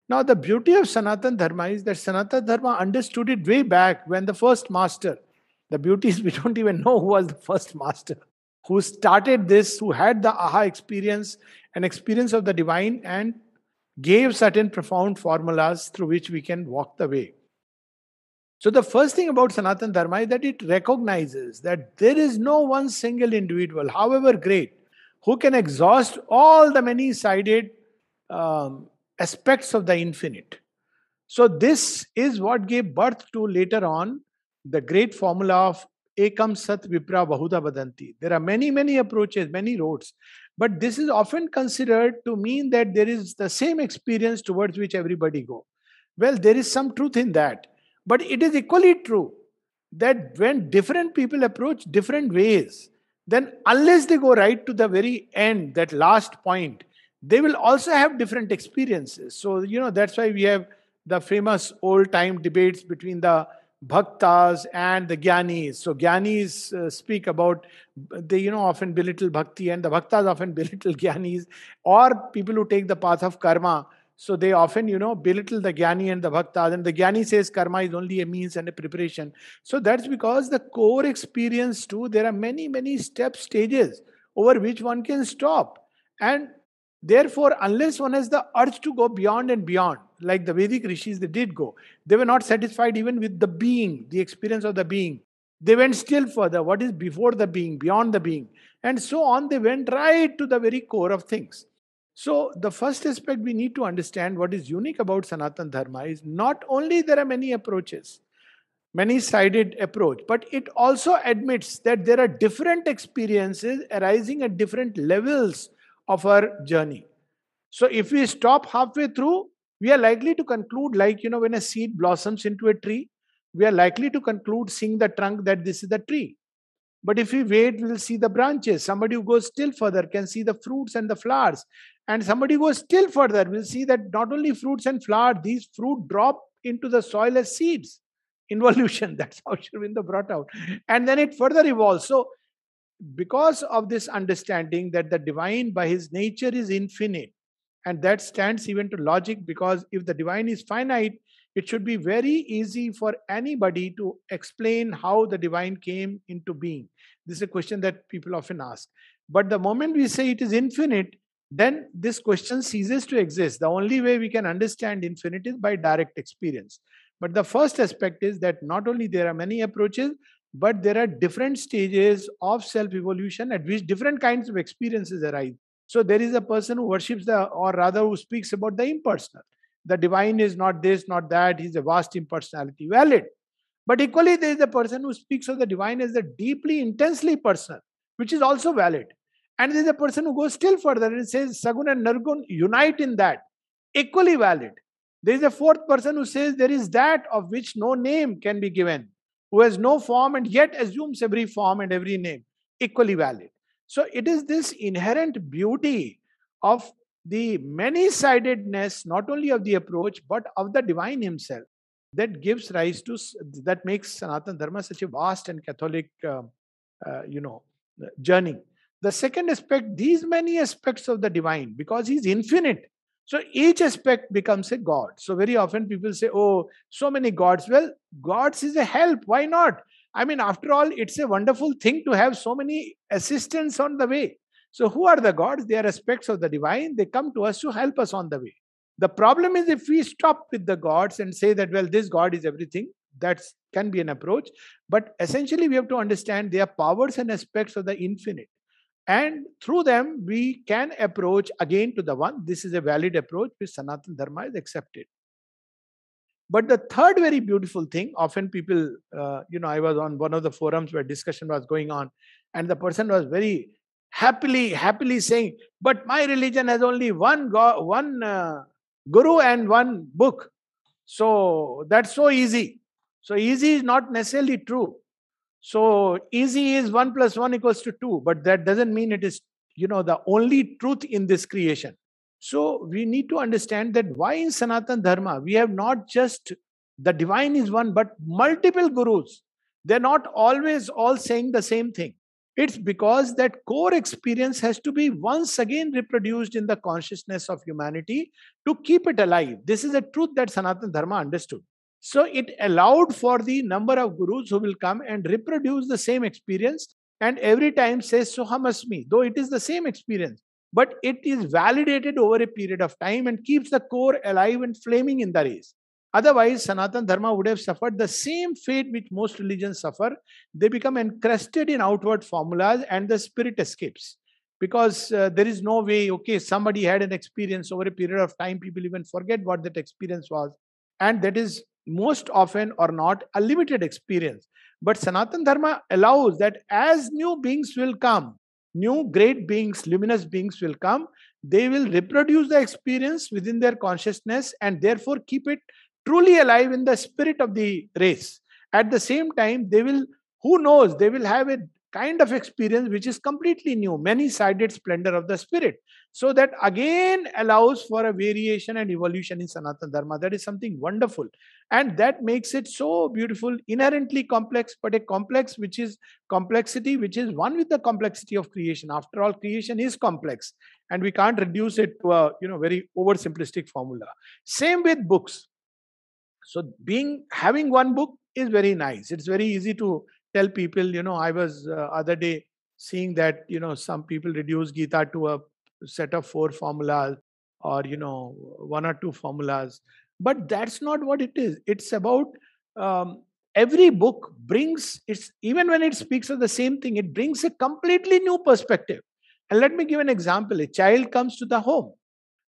Now, the beauty of Sanatan Dharma is that Sanatan Dharma understood it way back when the first master, the beauty is we don't even know who was the first master, who started this, who had the aha experience, an experience of the divine, and gave certain profound formulas through which we can walk the way. So, the first thing about Sanatan Dharma is that it recognizes that there is no one single individual, however great, who can exhaust all the many sided um, aspects of the infinite. So, this is what gave birth to later on the great formula of Ekam Sat Vipra Bahuda Vadanti. There are many, many approaches, many roads, but this is often considered to mean that there is the same experience towards which everybody go. Well, there is some truth in that, but it is equally true that when different people approach different ways, then unless they go right to the very end, that last point, they will also have different experiences. So, that's why we have the famous old time debates between the bhaktas and the gyanis. So gyanis speak about, they often belittle bhakti, and the bhaktas often belittle gyanis, or people who take the path of karma. So they often belittle the gyani and the bhaktas, and the gyani says karma is only a means and a preparation. So that's because the core experience too, there are many, many stages over which one can stop. And therefore, unless one has the urge to go beyond and beyond, like the Vedic rishis, they did go. They were not satisfied even with the being, the experience of the being. They went still further. What is before the being, beyond the being? And so on, they went right to the very core of things. So, the first aspect we need to understand what is unique about Sanatan Dharma is not only there are many approaches, many sided approach, but it also admits that there are different experiences arising at different levels of our journey. So if we stop halfway through, we are likely to conclude, like, when a seed blossoms into a tree, we are likely to conclude, seeing the trunk, that this is the tree. But if we wait, we'll see the branches. Somebody who goes still further can see the fruits and the flowers. And somebody who goes still further will see that not only fruits and flowers, these fruit drop into the soil as seeds. Involution, that's how Sri Aurobindo brought out. And then it further evolves. So, because of this understanding that the divine by his nature is infinite, and that stands even to logic, because if the divine is finite, it should be very easy for anybody to explain how the divine came into being. This is a question that people often ask. But the moment we say it is infinite, then this question ceases to exist. The only way we can understand infinite is by direct experience. But the first aspect is that not only there are many approaches, but there are different stages of self evolution at which different kinds of experiences arise. So there is a person who worships or rather who speaks about the impersonal. The divine is not this, not that, he's a vast impersonality. Valid. But equally, there is a person who speaks of the divine as the deeply, intensely personal, which is also valid. And there is a person who goes still further and says Sagun and Nirgun unite in that. Equally valid. There is a fourth person who says there is that of which no name can be given, who has no form and yet assumes every form and every name. Equally valid. So it is this inherent beauty of the many-sidedness, not only of the approach, but of the divine himself, that gives rise to, that makes Sanatana Dharma such a vast and Catholic, journey. The second aspect, these many aspects of the divine, because he's infinite, so each aspect becomes a god. So very often people say, oh, so many gods. Well, gods is a help. Why not? I mean, after all, it's a wonderful thing to have so many assistants on the way. So who are the gods? They are aspects of the divine. They come to us to help us on the way. The problem is if we stop with the gods and say that, well, this god is everything, that can be an approach. But essentially, we have to understand they are powers and aspects of the infinite. And through them, we can approach again to the one. This is a valid approach which Sanatana Dharma is accepted. But the third very beautiful thing, often people, I was on one of the forums where discussion was going on, and the person was very happily saying, but my religion has only one guru and one book. So that's so easy. So easy is not necessarily true. So easy is 1 + 1 = 2, but that doesn't mean it is, the only truth in this creation. So we need to understand that why in Sanatana Dharma we have not just the divine is one, but multiple gurus. They're not always all saying the same thing. It's because that core experience has to be once again reproduced in the consciousness of humanity to keep it alive. This is a truth that Sanatana Dharma understood. So it allowed for the number of gurus who will come and reproduce the same experience and every time says Sohamasmi, though it is the same experience, but it is validated over a period of time and keeps the core alive and flaming in the race. Otherwise, Sanatana Dharma would have suffered the same fate which most religions suffer. They become encrusted in outward formulas and the spirit escapes. Because there is no way, okay, somebody had an experience over a period of time, people even forget what that experience was. And that is most often or not a limited experience. But Sanatana Dharma allows that as new beings will come, new great beings, luminous beings will come, they will reproduce the experience within their consciousness and therefore keep it truly alive in the spirit of the race. At the same time, they will, who knows, they will have a kind of experience which is completely new, many-sided splendor of the spirit. So that again allows for a variation and evolution in Sanatana Dharma. That is something wonderful. And that makes it so beautiful, inherently complex, but a complex which is complexity, which is one with the complexity of creation. After all, creation is complex and we can't reduce it to a very oversimplistic formula. Same with books. So having one book is very nice. It's very easy to tell people, I was other day seeing that, some people reduce Gita to a set of 4 formulas or, 1 or 2 formulas. But that's not what it is. It's about every book brings, even when it speaks of the same thing, it brings a completely new perspective. And let me give an example. A child comes to the home.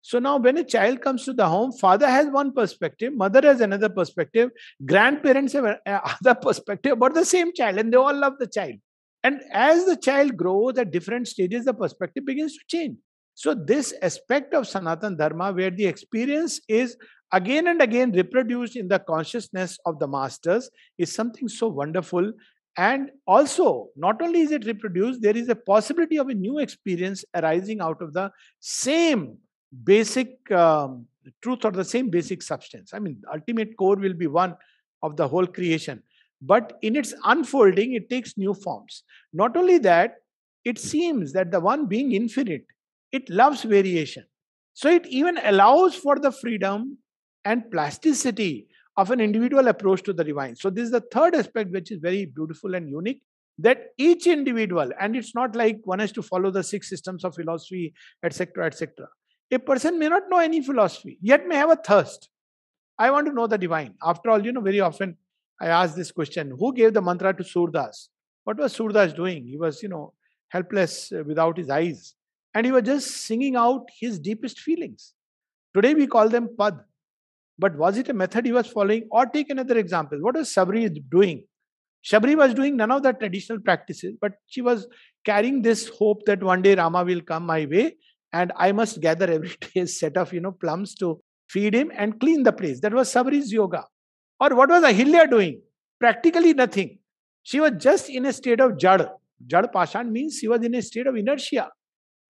So now when a child comes to the home, father has one perspective, mother has another perspective, grandparents have another perspective about the same child, and they all love the child. And as the child grows at different stages, the perspective begins to change. So this aspect of Sanatana Dharma, where the experience is again and again reproduced in the consciousness of the masters, is something so wonderful. And also, not only is it reproduced, there is a possibility of a new experience arising out of the same basic truth or the same basic substance. I mean, ultimate core will be one of the whole creation. But in its unfolding, it takes new forms. Not only that, it seems that the one being infinite, it loves variation. So it even allows for the freedom and plasticity of an individual approach to the divine. So this is the third aspect which is very beautiful and unique, that each individual, and it's not like one has to follow the 6 systems of philosophy, etc., etc. A person may not know any philosophy, yet may have a thirst. I want to know the divine. After all, very often I ask this question, who gave the mantra to Surdas? What was Surdas doing? He was, helpless without his eyes. And he was just singing out his deepest feelings. Today we call them pad. But was it a method he was following? Or take another example. What was Sabri doing? Sabri was doing none of the traditional practices, but she was carrying this hope that one day Rama will come my way and I must gather every day a set of, plums to feed him and clean the place. That was Sabri's yoga. Or what was Ahilya doing? Practically nothing. She was just in a state of jad. Jad pashan means she was in a state of inertia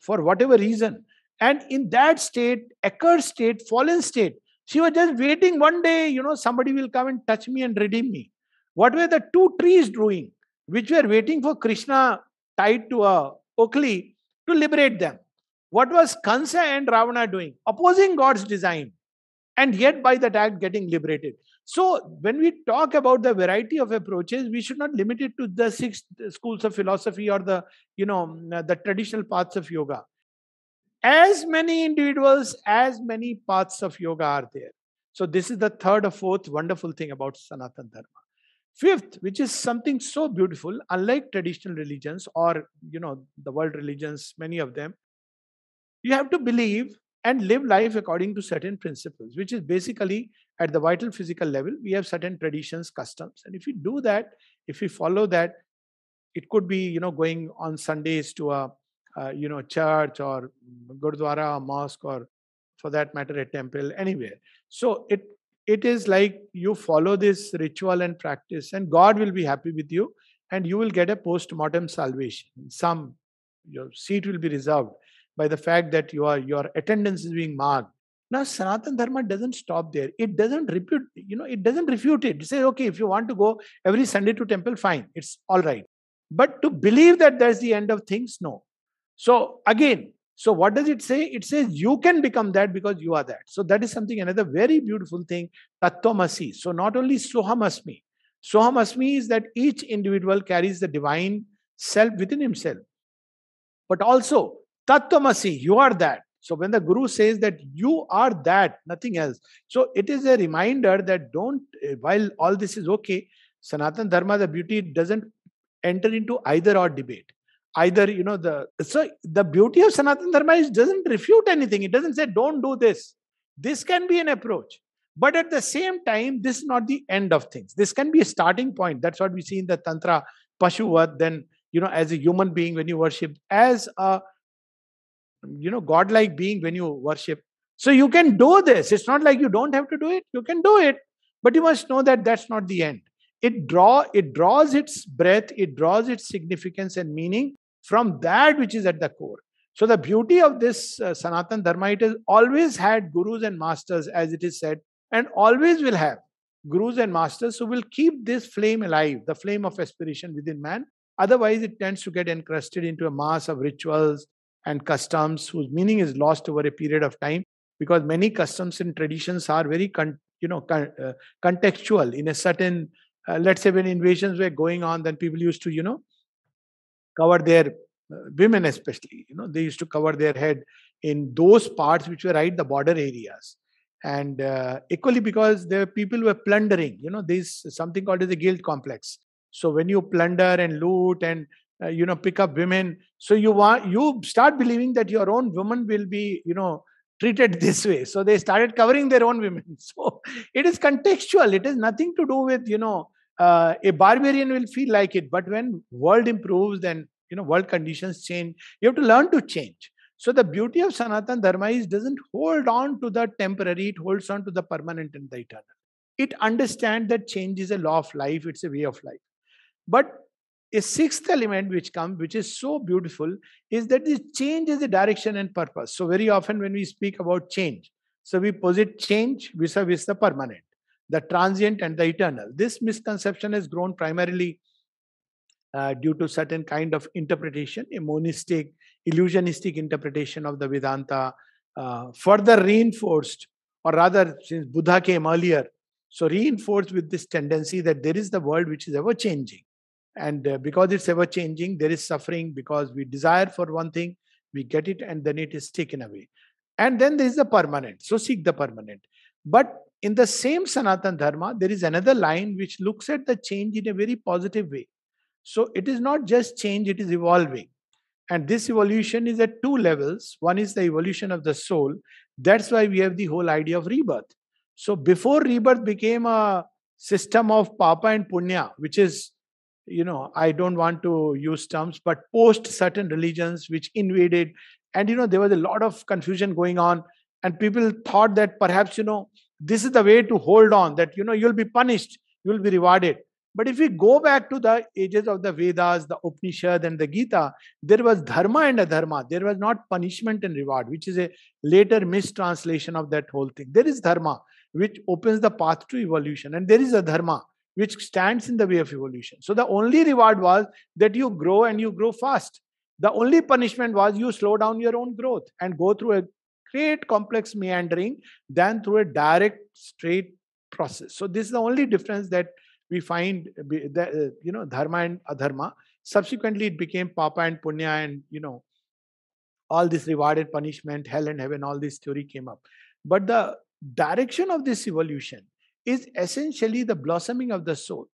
for whatever reason. And in that state, accursed state, fallen state, she was just waiting one day, somebody will come and touch me and redeem me. What were the 2 trees doing, which were waiting for Krishna tied to a oakly to liberate them? What was Kansa and Ravana doing? Opposing God's design, and yet by that act getting liberated. So when we talk about the variety of approaches, we should not limit it to the 6 schools of philosophy or the traditional paths of yoga. As many individuals, as many paths of yoga are there. So this is the third or fourth wonderful thing about Sanatana Dharma. Fifth, which is something so beautiful, unlike traditional religions or the world religions, many of them, you have to believe and live life according to certain principles, which is basically at the vital physical level, we have certain traditions, customs. And if we do that, if we follow that, it could be, going on Sundays to a, church or Gurdwara, a mosque, or for that matter, a temple, anywhere. So it is like you follow this ritual and practice and God will be happy with you and you will get a post-mortem salvation. Your seat will be reserved by the fact that your attendance is being marked. Now, Sanatana Dharma doesn't stop there. It doesn't it doesn't refute it. It says, okay, if you want to go every Sunday to temple, fine. It's all right. But to believe that that's the end of things, no. So again, so what does it say? It says you can become that because you are that. So that is something, another very beautiful thing, Tattvamasi. So not only Sohamasmi. Sohamasmi is that each individual carries the divine self within himself. But also, Tattvamasi, you are that. So when the Guru says that you are that, nothing else. So it is a reminder that don't, while all this is okay, Sanatan Dharma, the beauty doesn't enter into either or debate. Either, the beauty of Sanatan Dharma is doesn't refute anything. It doesn't say don't do this. This can be an approach. But at the same time, this is not the end of things. This can be a starting point. That's what we see in the Tantra Pashuvat. Then, as a human being, when you worship, as a godlike being when you worship. So you can do this. It's not like you don't have to do it. You can do it, but you must know that that's not the end. It draws its breath, it draws its significance and meaning from that which is at the core. So the beauty of this Sanatan Dharma, it has always had gurus and masters, as it is said, and always will have gurus and masters who will keep this flame alive, the flame of aspiration within man. Otherwise, it tends to get encrusted into a mass of rituals and customs whose meaning is lost over a period of time, because many customs and traditions are very contextual in a certain, let's say when invasions were going on, then people used to cover their women, especially, they used to cover their head in those parts which were right the border areas. And equally, because the people were plundering, there's something called as a guilt complex. So when you plunder and loot and pick up women, so you start believing that your own woman will be treated this way, so they started covering their own women. So it is contextual. It has nothing to do with a barbarian will feel like it, but when world improves, then world conditions change, you have to learn to change. So the beauty of Sanatan Dharma is doesn't hold on to the temporary, it holds on to the permanent and the eternal. It understands that change is a law of life, it's a way of life. But a sixth element which comes, which is so beautiful, is that this change is a direction and purpose. So very often when we speak about change, so we posit change vis-a-vis the permanent, the transient and the eternal. This misconception has grown primarily due to certain kind of interpretation, a monistic, illusionistic interpretation of the Vedanta, further reinforced, or rather since Buddha came earlier, so reinforced with this tendency that there is the world which is ever changing. And because it's ever changing, there is suffering, because we desire for one thing, we get it, and then it is taken away. And then there is the permanent. So seek the permanent. But in the same Sanatan Dharma, there is another line which looks at the change in a very positive way. So it is not just change, it is evolving. And this evolution is at two levels. One is the evolution of the soul. That's why we have the whole idea of rebirth. So before rebirth became a system of papa and punya, which is, I don't want to use terms, but post certain religions which invaded. And, there was a lot of confusion going on. And people thought that perhaps, this is the way to hold on, that, you'll be punished, you'll be rewarded. But if we go back to the ages of the Vedas, the Upanishad and the Gita, there was dharma and adharma. There was not punishment and reward, which is a later mistranslation of that whole thing. There is dharma, which opens the path to evolution. And there is adharma, which stands in the way of evolution. So the only reward was that you grow and you grow fast. The only punishment was you slow down your own growth and go through a great complex meandering than through a direct, straight process. So this is the only difference that we find, dharma and adharma. Subsequently, it became papa and punya, and all this reward and punishment, hell and heaven, all this theory came up. But the direction of this evolution is essentially the blossoming of the soul.